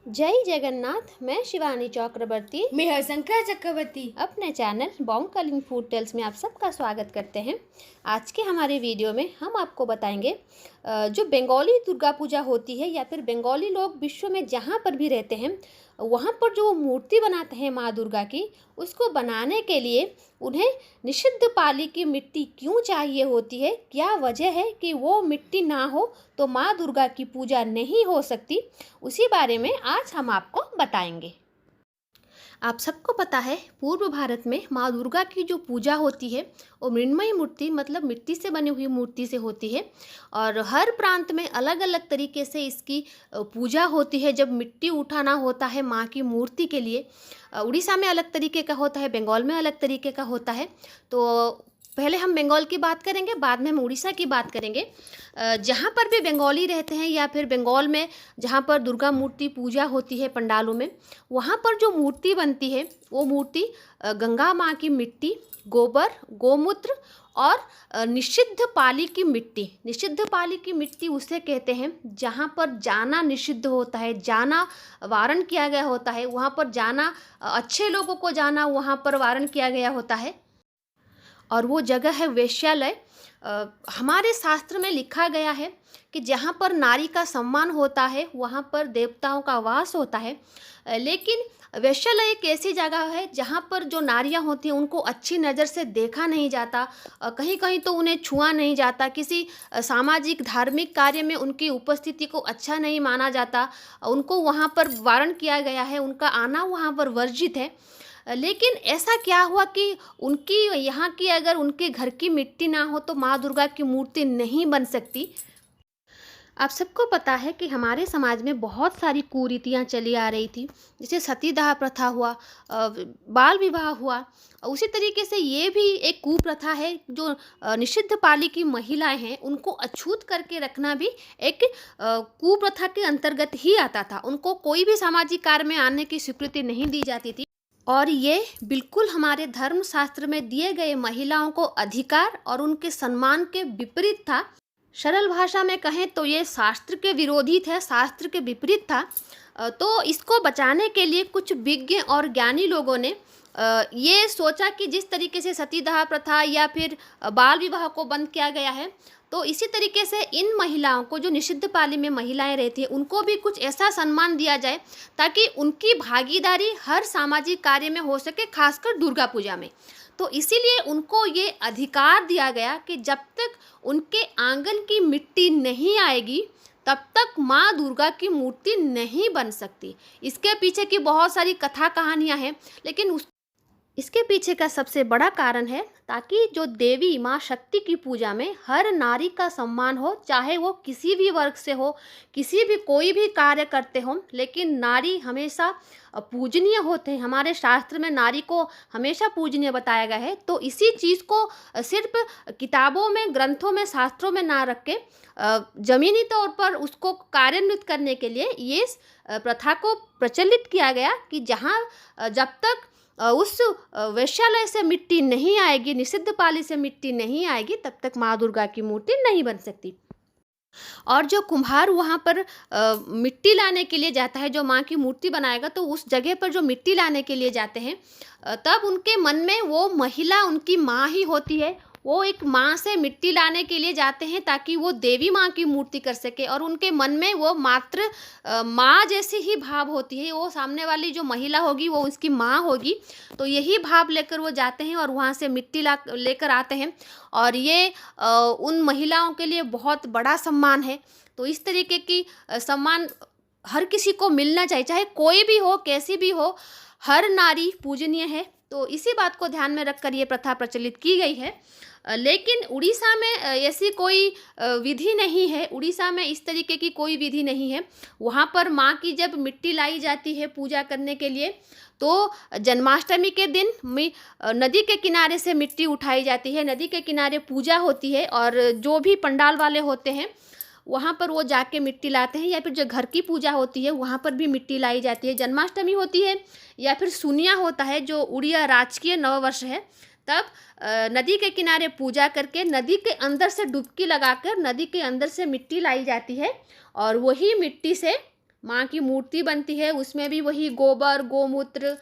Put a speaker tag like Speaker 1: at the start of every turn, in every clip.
Speaker 1: जय जगन्नाथ। मैं शिवानी चक्रवर्ती
Speaker 2: मैं हरशंकर चक्रवर्ती
Speaker 1: अपने channel Bong Kalinga food tales में आप सबका स्वागत करते हैं। आज के हमारे वीडियो में हम आपको बताएंगे जो बंगाली दुर्गा पूजा होती है या फिर बंगाली लोग विश्व में जहाँ पर भी रहते हैं वहाँ पर जो मूर्ति बनाते हैं माँ दुर्गा की, उसको बनाने के लिए उन्हें निषिद्ध पाली की मिट्टी क्यों चाहिए होती है, क्या वजह है कि वो मिट्टी ना हो तो माँ दुर्गा की पूजा नहीं हो सकती, उसी बारे में आज हम आपको बताएंगे। आप सबको पता है पूर्व भारत में माँ दुर्गा की जो पूजा होती है वो मृण्मयी मूर्ति मतलब मिट्टी से बनी हुई मूर्ति से होती है और हर प्रांत में अलग अलग तरीके से इसकी पूजा होती है। जब मिट्टी उठाना होता है माँ की मूर्ति के लिए, उड़ीसा में अलग तरीके का होता है, बंगाल में अलग तरीके का होता है। तो पहले हम बंगाल की बात करेंगे, बाद में हम उड़ीसा की बात करेंगे। जहाँ पर भी बंगाली रहते हैं या फिर बंगाल में जहाँ पर दुर्गा मूर्ति पूजा होती है पंडालों में, वहाँ पर जो मूर्ति बनती है वो मूर्ति गंगा माँ की मिट्टी, गोबर, गोमूत्र और निषिद्ध पाली की मिट्टी। निषिद्ध पाली की मिट्टी उसे कहते हैं जहाँ पर जाना निषिद्ध होता है, जाना वारण किया गया होता है। वहाँ पर जाना, अच्छे लोगों को जाना वहाँ पर वारण किया गया होता है और वो जगह है वेश्यालय। हमारे शास्त्र में लिखा गया है कि जहाँ पर नारी का सम्मान होता है वहाँ पर देवताओं का वास होता है। लेकिन वेश्यालय एक ऐसी जगह है जहाँ पर जो नारियाँ होती हैं उनको अच्छी नज़र से देखा नहीं जाता, कहीं कहीं तो उन्हें छुआ नहीं जाता, किसी सामाजिक धार्मिक कार्य में उनकी उपस्थिति को अच्छा नहीं माना जाता, उनको वहाँ पर वारण किया गया है, उनका आना वहाँ पर वर्जित है। लेकिन ऐसा क्या हुआ कि उनकी यहाँ की अगर उनके घर की मिट्टी ना हो तो माँ दुर्गा की मूर्ति नहीं बन सकती। आप सबको पता है कि हमारे समाज में बहुत सारी कुरीतियाँ चली आ रही थी, जैसे सतीदाह प्रथा हुआ, बाल विवाह हुआ। उसी तरीके से ये भी एक कुप्रथा है। जो निषिद्ध पाली की महिलाएं हैं उनको अछूत करके रखना भी एक कुप्रथा के अंतर्गत ही आता था। उनको कोई भी सामाजिक कार्य में आने की स्वीकृति नहीं दी जाती थी और ये बिल्कुल हमारे धर्म शास्त्र में दिए गए महिलाओं को अधिकार और उनके सम्मान के विपरीत था। सरल भाषा में कहें तो ये शास्त्र के विरोधी थे, शास्त्र के विपरीत था। तो इसको बचाने के लिए कुछ विज्ञ और ज्ञानी लोगों ने ये सोचा कि जिस तरीके से सतीदाह प्रथा या फिर बाल विवाह को बंद किया गया है, तो इसी तरीके से इन महिलाओं को, जो निषिद्ध पाली में महिलाएं रहती हैं, उनको भी कुछ ऐसा सम्मान दिया जाए ताकि उनकी भागीदारी हर सामाजिक कार्य में हो सके, खासकर दुर्गा पूजा में। तो इसीलिए उनको ये अधिकार दिया गया कि जब तक उनके आंगन की मिट्टी नहीं आएगी तब तक माँ दुर्गा की मूर्ति नहीं बन सकती। इसके पीछे की बहुत सारी कथा कहानियाँ हैं, लेकिन इसके पीछे का सबसे बड़ा कारण है ताकि जो देवी माँ शक्ति की पूजा में हर नारी का सम्मान हो, चाहे वो किसी भी वर्ग से हो, किसी भी कोई भी कार्य करते हो, लेकिन नारी हमेशा पूजनीय होते हैं। हमारे शास्त्र में नारी को हमेशा पूजनीय बताया गया है। तो इसी चीज़ को सिर्फ किताबों में, ग्रंथों में, शास्त्रों में ना रख के जमीनी तौर पर उसको कार्यान्वित करने के लिए ये प्रथा को प्रचलित किया गया कि जहाँ जब तक उस वेश्यालय से मिट्टी नहीं आएगी, निषिद्ध पाली से मिट्टी नहीं आएगी, तब तक माँ दुर्गा की मूर्ति नहीं बन सकती। और जो कुम्हार वहाँ पर मिट्टी लाने के लिए जाता है, जो माँ की मूर्ति बनाएगा, तो उस जगह पर जो मिट्टी लाने के लिए जाते हैं तब उनके मन में वो महिला उनकी माँ ही होती है। वो एक माँ से मिट्टी लाने के लिए जाते हैं ताकि वो देवी माँ की मूर्ति कर सके और उनके मन में वो मात्र माँ जैसी ही भाव होती है। वो सामने वाली जो महिला होगी वो उसकी माँ होगी, तो यही भाव लेकर वो जाते हैं और वहाँ से मिट्टी लेकर आते हैं और ये उन महिलाओं के लिए बहुत बड़ा सम्मान है। तो इस तरीके की सम्मान हर किसी को मिलना चाहिए, चाहे कोई भी हो, कैसी भी हो, हर नारी पूजनीय है। तो इसी बात को ध्यान में रखकर ये प्रथा प्रचलित की गई है। लेकिन उड़ीसा में ऐसी कोई विधि नहीं है। उड़ीसा में इस तरीके की कोई विधि नहीं है। वहाँ पर माँ की जब मिट्टी लाई जाती है पूजा करने के लिए, तो जन्माष्टमी के दिन नदी के किनारे से मिट्टी उठाई जाती है, नदी के किनारे पूजा होती है और जो भी पंडाल वाले होते हैं वहाँ पर वो जाके मिट्टी लाते हैं, या फिर जो घर की पूजा होती है वहाँ पर भी मिट्टी लाई जाती है। जन्माष्टमी होती है या फिर सुनिया होता है, जो उड़िया राजकीय नववर्ष है, तब नदी के किनारे पूजा करके नदी के अंदर से डुबकी लगाकर नदी के अंदर से मिट्टी लाई जाती है और वही मिट्टी से माँ की मूर्ति बनती है, उसमें भी वही गोबर, गोमूत्र,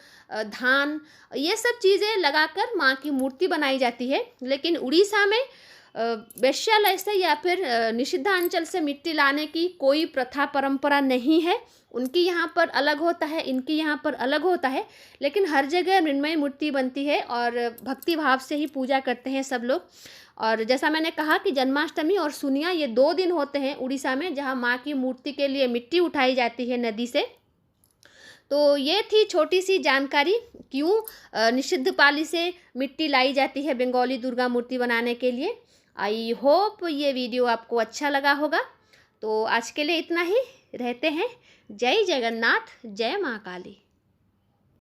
Speaker 1: धान, ये सब चीज़ें लगाकर माँ की मूर्ति बनाई जाती है। लेकिन उड़ीसा में वेश्यालय से या फिर निषिद्धांचल से मिट्टी लाने की कोई प्रथा परंपरा नहीं है। उनकी यहाँ पर अलग होता है, इनकी यहाँ पर अलग होता है, लेकिन हर जगह मृण्मयी मूर्ति बनती है और भक्ति भाव से ही पूजा करते हैं सब लोग। और जैसा मैंने कहा कि जन्माष्टमी और सुनिया ये 2 दिन होते हैं उड़ीसा में, जहाँ माँ की मूर्ति के लिए मिट्टी उठाई जाती है नदी से। तो ये थी छोटी सी जानकारी, क्यों निषिद्ध पाली से मिट्टी लाई जाती है बंगाली दुर्गा मूर्ति बनाने के लिए। आई होप ये वीडियो आपको अच्छा लगा होगा। तो आज के लिए इतना ही, रहते हैं। जय जगन्नाथ, जय माँ काली।